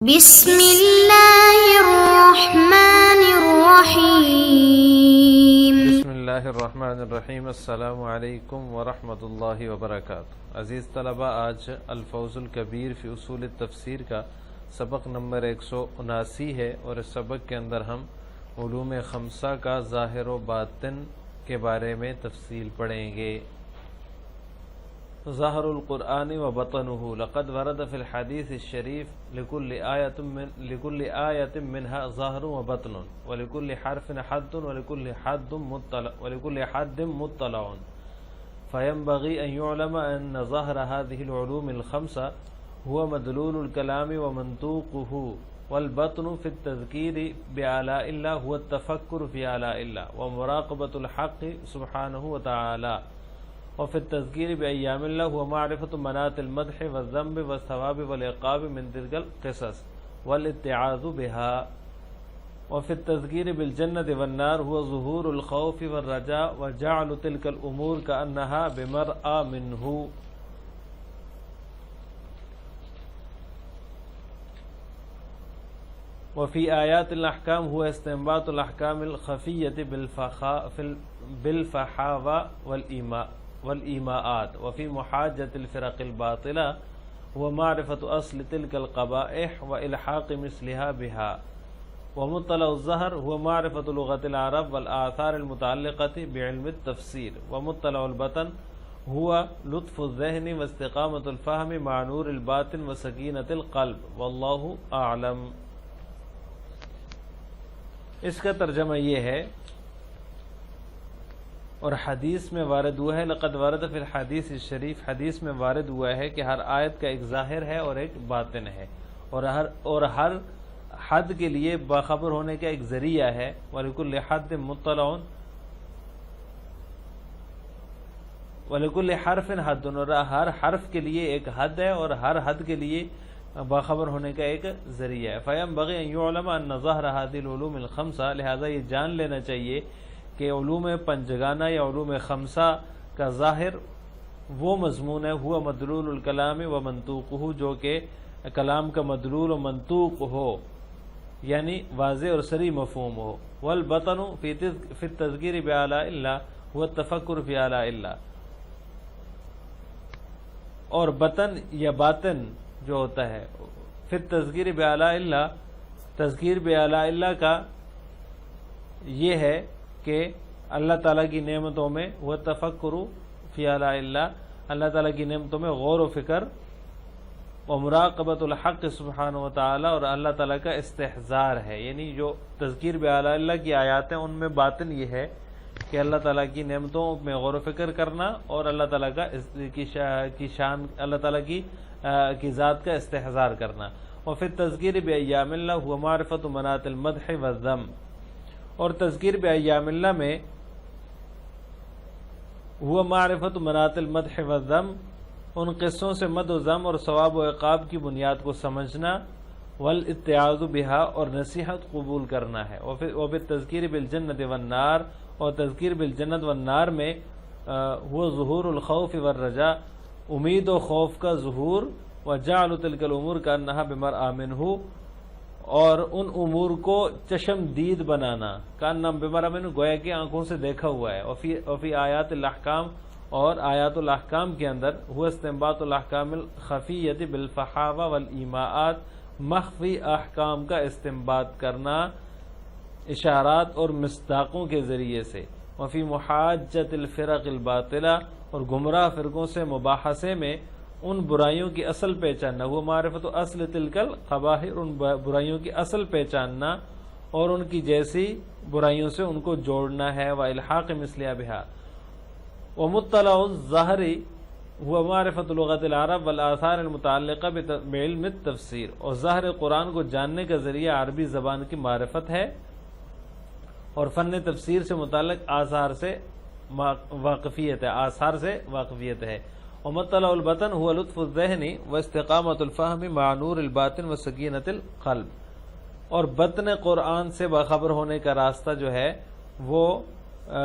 بسم اللہ الرحمن الرحیم۔ بسم اللہ الرحمن الرحیم۔ السلام علیکم ورحمۃ اللہ وبرکاتہ۔ عزیز طلبہ، آج الفوز الکبیر فی اصول التفسیر کا سبق نمبر 179 ہے، اور اس سبق کے اندر ہم علوم خمسہ کا ظاہر و باطن کے بارے میں تفصیل پڑھیں گے۔ ظاہر القرآن و بطنہ، لقد ورد فی الحدیث الشریف لکل آیت منها ظاہر و بطن ولکل حرف حد ولکل حد مطلع، فینبغی ان یعلم ان ظاہر هذه العلوم الخمسة هو مدلول الكلام ومنطوقه، والبطن في التذکیر بآلاء اللہ هو التفکر في آلاء اللہ ومراقبۃ الحق سبحانہ وتعالی، وفي التذکیر بأیام اللہ هو معرفة مناط المدح والذنب والثواب والعقاب من تلك القصص والاتعاذ بها، وفي التذکیر بالجنة والنار هو ظهور الخوف والرجاء وجعل تلك الأمور كأنها بمرأى منه، وفي آیات الاحکام هو استنباط الاحکام الخفیۃ بالفحاوى والإيماءات، وفي محاجة الفرق الباطلة هو معرفة أصل تلك القبائح وإلحاق مثلها بها، ومطلع الظهر هو معرفة لغة العرب والآثار المتعلقة بعلم التفسير، ومطلع البطن هو لطف الذهن واستقامة الفهم مع نور الباطن وسكينة القلب، والله أعلم۔ اس کا ترجمہ یہ ہے، اور حدیث میں وارد ہوا ہے، لقد ورد فی الحدیث الشریف، حدیث میں وارد ہوا ہے کہ ہر آیت کا ایک ظاہر ہے اور ایک باطن ہے، اور ہر حد کے لیے باخبر ہونے کا ایک ذریعہ ہے، وَلِكُلِّ حَدٍ مُطَّلَعٌ وَلِكُلِّ حَرْفٍ حَدٌّ، اور ہر حرف کے لیے ایک حد ہے اور ہر حد کے لیے باخبر ہونے کا ایک ذریعہ ہے۔ فَيَنبَغِي أَن يُعْلَمَ أَنَّ ظَاهِرَ هَذِهِ الْعُلُومِ الْخَمْسَةِ، لہذا یہ جان لینا چاہیے کہ علوم پنجگانہ یا علوم خمسہ کا ظاہر وہ مضمون ہے، ہوا مدلول الکلام و منطوقہ، جو کہ کلام کا مدلول و منطوق ہو، یعنی واضح اور صریح مفہوم ہو، والبطن فی التذکیر بآلاء اللہ هو التفکر فی آلاء اللہ، اور بطن یا باطن جو ہوتا ہے فی التذکیر بآلاء اللہ، تذکیر بآلاء اللہ کا یہ ہے کہ اللہ تعالیٰ کی نعمتوں میں وہ تفکر فی آلاء اللہ، اللہ تعالیٰ کی نعمتوں میں غور و فکر، و مراقبۃ الحق سبحانہ و تعالی، اور اللہ تعالیٰ کا استحضار ہے، یعنی جو تذکیر بآلاء اللہ کی آیات ہیں ان میں باطن یہ ہے کہ اللہ تعالیٰ کی نعمتوں میں غور و فکر کرنا اور اللہ تعالیٰ کی شان، اللہ تعالیٰ کی ذات کا استحضار کرنا، اور پھر تذکیر بأیام اللہ هو معرفۃ مناط المدح والذم، اور تذکیر بأیام اللہ میں ہوا معرفت مناط المدح والذم، ان قصوں سے مد و ذم اور ثواب و عقاب کی بنیاد کو سمجھنا، والاتعاذ بها، اور نصیحت قبول کرنا ہے، وبالتذکیر بالجنت والنار، اور تذکیر بالجنت والنار میں ہوا ظہور الخوف والرجاء، امید و خوف کا ظہور، وجعل تلک الامور کانہا بمرأى منہ، اور ان امور کو چشم دید بنانا، کانہا بمرأى منہ، گویا کہ آنکھوں سے دیکھا ہوا ہے، وفی آیات الاحکام، اور آیات الاحکام کے اندر ہوا استنباط الاحکام الخفیۃ بالفحاوى والایماءات، مخفی احکام کا استنباط کرنا اشارات اور مصداقوں کے ذریعے سے، وفی محاجۃ الفرق الباطلہ، اور گمراہ فرقوں سے مباحثے میں ان برائیوں کی اصل پہچاننا، وہ معرفت اصل تلک القبائح، ان برائیوں کی اصل پہچاننا اور ان کی جیسی برائیوں سے ان کو جوڑنا ہے، وإلحاق مثلها بها، ومطلع الظاہر هو معرفت لغت العرب والآثار المتعلقہ بعلم التفسیر، اور ظاہر قرآن کو جاننے کا ذریعہ عربی زبان کی معرفت ہے اور فن تفسیر سے متعلق آثار سے واقفیت ہے، ومطلع البطن هو لطف الذہن واستقامۃ الفہم مع نور الباطن وسکینۃ القلب، اور بطن قرآن سے باخبر ہونے کا راستہ جو ہے وہ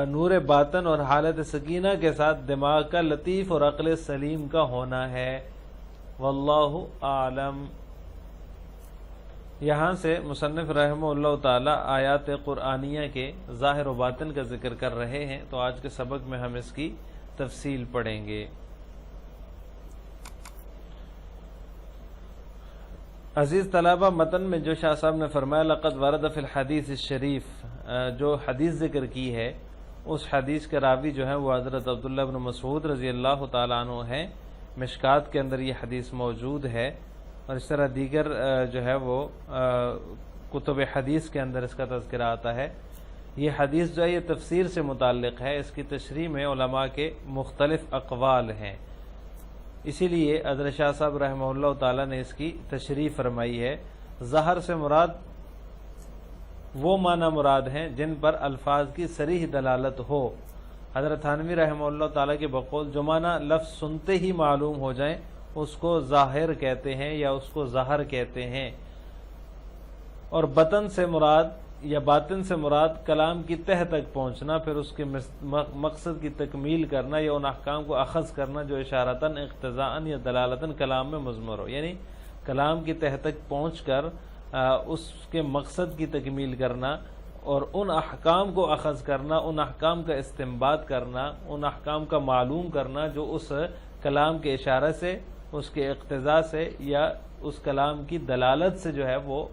نور باطن اور حالت سکینہ کے ساتھ دماغ کا لطیف اور عقل سلیم کا ہونا ہے، واللہ اعلم۔ یہاں سے مصنف رحمہ اللہ تعالی آیات قرآنیہ کے ظاہر و باطن کا ذکر کر رہے ہیں، تو آج کے سبق میں ہم اس کی تفصیل پڑھیں گے۔ عزیز طلبہ، متن میں جو شاہ صاحب نے فرمایا لقد ورد فی الحدیث الشریف، جو حدیث ذکر کی ہے اس حدیث کے راوی جو ہے وہ حضرت عبداللہ بن مسعود رضی اللہ تعالیٰ عنہ ہیں۔ مشکات کے اندر یہ حدیث موجود ہے، اور اس طرح دیگر جو ہے وہ کتب حدیث کے اندر اس کا تذکرہ آتا ہے۔ یہ حدیث جو ہے یہ تفسیر سے متعلق ہے، اس کی تشریح میں علماء کے مختلف اقوال ہیں، اسی لیے حضرت شاہ صاحب رحمہ اللہ تعالیٰ نے اس کی تشریح فرمائی ہے۔ ظاہر سے مراد وہ معنی مراد ہیں جن پر الفاظ کی صریح دلالت ہو۔ حضرت تھانوی رحمہ اللہ تعالیٰ کے بقول جو معنی لفظ سنتے ہی معلوم ہو جائیں اس کو ظاہر کہتے ہیں یا اس کو ظاہر کہتے ہیں، اور بطن سے مراد یا باطن سے مراد کلام کی تہ تک پہنچنا، پھر اس کے مقصد کی تکمیل کرنا یا ان احکام کو اخذ کرنا جو اشارتاً اقتضاءً یا دلالتاً کلام میں مضمر ہو، یعنی کلام کی تہ تک پہنچ کر اس کے مقصد کی تکمیل کرنا اور ان احکام کو اخذ کرنا، ان احکام کا استنباط کرنا، ان احکام کا معلوم کرنا جو اس کلام کے اشارے سے، اس کے اقتضاء سے یا اس کلام کی دلالت سے جو ہے وہ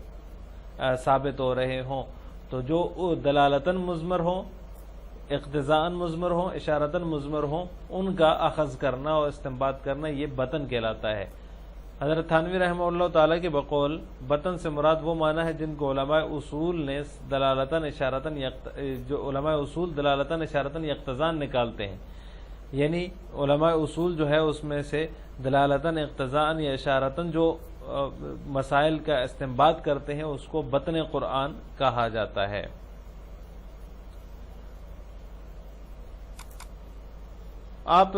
ثابت ہو رہے ہوں۔ تو جو دلالتاً مضمر ہوں، اقتضاءً مضمر ہوں، اشارتاً مضمر ہوں، ان کا اخذ کرنا اور استنباط کرنا یہ بطن کہلاتا ہے۔ حضرت تھانوی رحمہ اللہ تعالیٰ کے بقول بطن سے مراد وہ معنی ہے جن کو علماء اصول نے دلالتاً اشارتاً جو علماء اصول دلالتاً اشارتاً اقتضاءً نکالتے ہیں، یعنی علماء اصول جو ہے اس میں سے دلالتاً اقتضاءً یا اشارتاً جو مسائل کا استنباط کرتے ہیں اس کو بطن قرآن کہا جاتا ہے۔ آپ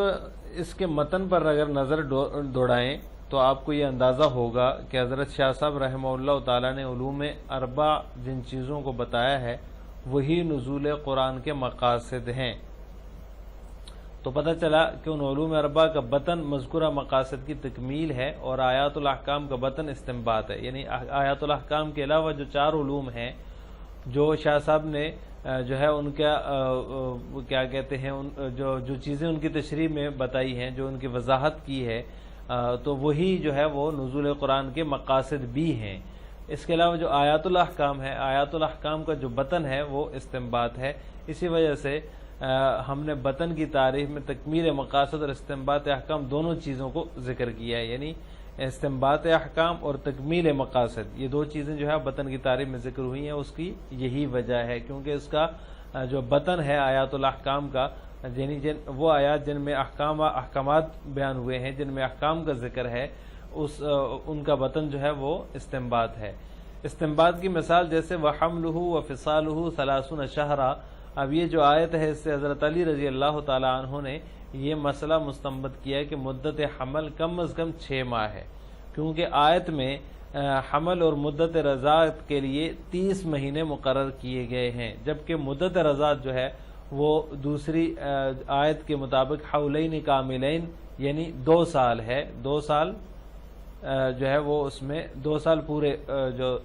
اس کے متن پر اگر نظر دوڑائیں تو آپ کو یہ اندازہ ہوگا کہ حضرت شاہ صاحب رحمہ اللہ تعالیٰ نے علوم اربع جن چیزوں کو بتایا ہے وہی نزول قرآن کے مقاصد ہیں۔ تو پتہ چلا کہ ان علوم اربع کا بطن مذکورہ مقاصد کی تکمیل ہے، اور آیات الاحکام کا بطن استنباط ہے، یعنی آیات الاحکام کے علاوہ جو چار علوم ہیں جو شاہ صاحب نے جو ہے ان کا کیا کہتے ہیں جو چیزیں ان کی تشریح میں بتائی ہیں، جو ان کی وضاحت کی ہے، تو وہی جو ہے وہ نزول قرآن کے مقاصد بھی ہیں۔ اس کے علاوہ جو آیات الاحکام ہے، آیات الاحکام کا جو بطن ہے وہ استنباط ہے۔ اسی وجہ سے ہم نے بطن کی تعریف میں تکمیل مقاصد اور استنباط احکام دونوں چیزوں کو ذکر کیا ہے، یعنی استنباط احکام اور تکمیل مقاصد، یہ دو چیزیں جو ہے بطن کی تعریف میں ذکر ہوئی ہیں۔ اس کی یہی وجہ ہے کیونکہ اس کا جو بطن ہے آیات الاحکام کا، یعنی وہ آیات جن میں احکامات بیان ہوئے ہیں، جن میں احکام کا ذکر ہے، ان کا بطن جو ہے وہ استنباط ہے۔ استنباط کی مثال جیسے وَحَمْلُهُ وَفِصَالُهُ 30 شَهْرًا، اب یہ جو آیت ہے اس سے حضرت علی رضی اللہ تعالی عنہ نے یہ مسئلہ مستنبط کیا ہے کہ مدت حمل کم از کم 6 ماہ ہے، کیونکہ آیت میں حمل اور مدت رضاعت کے لیے 30 مہینے مقرر کیے گئے ہیں، جبکہ مدت رضاعت جو ہے وہ دوسری آیت کے مطابق حولین کاملین یعنی 2 سال ہے، 2 سال جو ہے وہ اس میں 2 سال پورے جو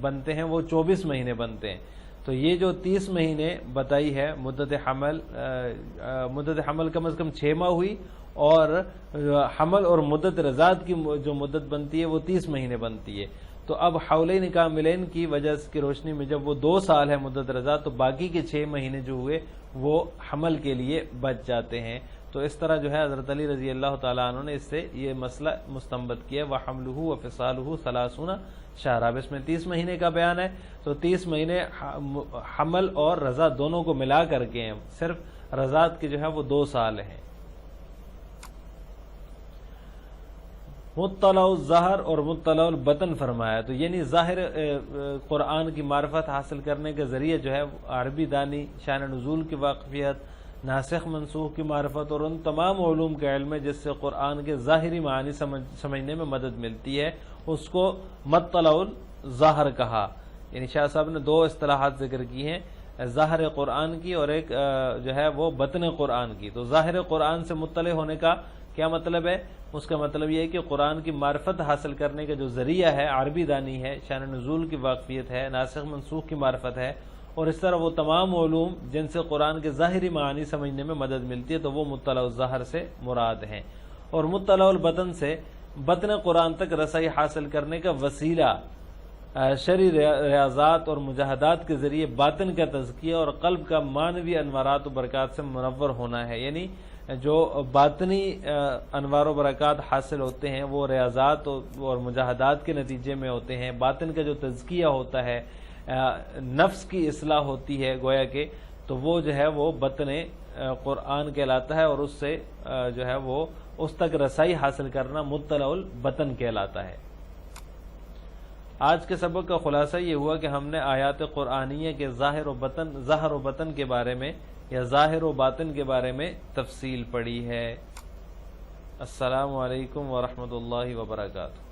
بنتے ہیں وہ 24 مہینے بنتے ہیں۔ تو یہ جو 30 مہینے بتائی ہے مدت حمل کم از کم 6 ماہ ہوئی، اور حمل اور مدت رضاعت کی جو مدت بنتی ہے وہ 30 مہینے بنتی ہے۔ تو اب حولین کاملین کی وجہ کی روشنی میں جب وہ 2 سال ہے مدت رضاعت، تو باقی کے 6 مہینے جو ہوئے وہ حمل کے لیے بچ جاتے ہیں۔ تو اس طرح جو ہے حضرت علی رضی اللہ تعالیٰ عنہ نے اس سے یہ مسئلہ مستنبط کیا وَحَمْلُهُ وَفِصَالُهُ 30 شہر۔ اب اس میں 30 مہینے کا بیان ہے، تو 30 مہینے حمل اور رضا دونوں کو ملا کر کے ہیں، صرف رضاعت کے جو ہے وہ 2 سال ہیں۔ مطلع الظہر اور مطلع البطن فرمایا، تو یعنی ظاہر قرآن کی معرفت حاصل کرنے کے ذریعے جو ہے عربی دانی، شان نزول کی واقفیت، ناسخ منسوخ کی معرفت اور ان تمام علوم کے علم ہے جس سے قرآن کے ظاہری معانی سمجھنے میں مدد ملتی ہے، اس کو مطلع الظاہر کہا۔ یعنی شاہ صاحب نے 2 اصطلاحات ذکر کی ہیں، ظاہر قرآن کی اور ایک جو ہے وہ بطن قرآن کی۔ تو ظاہر قرآن سے مطلع ہونے کا کیا مطلب ہے؟ اس کا مطلب یہ ہے کہ قرآن کی معرفت حاصل کرنے کا جو ذریعہ ہے عربی دانی ہے، شان نزول کی واقفیت ہے، ناسخ منسوخ کی معرفت ہے، اور اس طرح وہ تمام علوم جن سے قرآن کے ظاہری معانی سمجھنے میں مدد ملتی ہے، تو وہ مطلع الظاہر سے مراد ہیں۔ اور مطلع البطن سے بطن قرآن تک رسائی حاصل کرنے کا وسیلہ شرعی ریاضات اور مجاہدات کے ذریعے باطن کا تزکیہ اور قلب کا معنوی انوارات و برکات سے منور ہونا ہے۔ یعنی جو باطنی انوار و برکات حاصل ہوتے ہیں وہ ریاضات اور مجاہدات کے نتیجے میں ہوتے ہیں، باطن کا جو تزکیہ ہوتا ہے، نفس کی اصلاح ہوتی ہے گویا کہ، تو وہ جو ہے وہ بطن قرآن کہلاتا ہے، اور اس سے جو ہے وہ اس تک رسائی حاصل کرنا مطلع البطن کہلاتا ہے۔ آج کے سبق کا خلاصہ یہ ہوا کہ ہم نے آیات قرآنیہ کے ظاہر و بطن کے بارے میں یا ظاہر و باطن کے بارے میں تفصیل پڑھی ہے۔ السلام علیکم ورحمۃ اللہ وبرکاتہ۔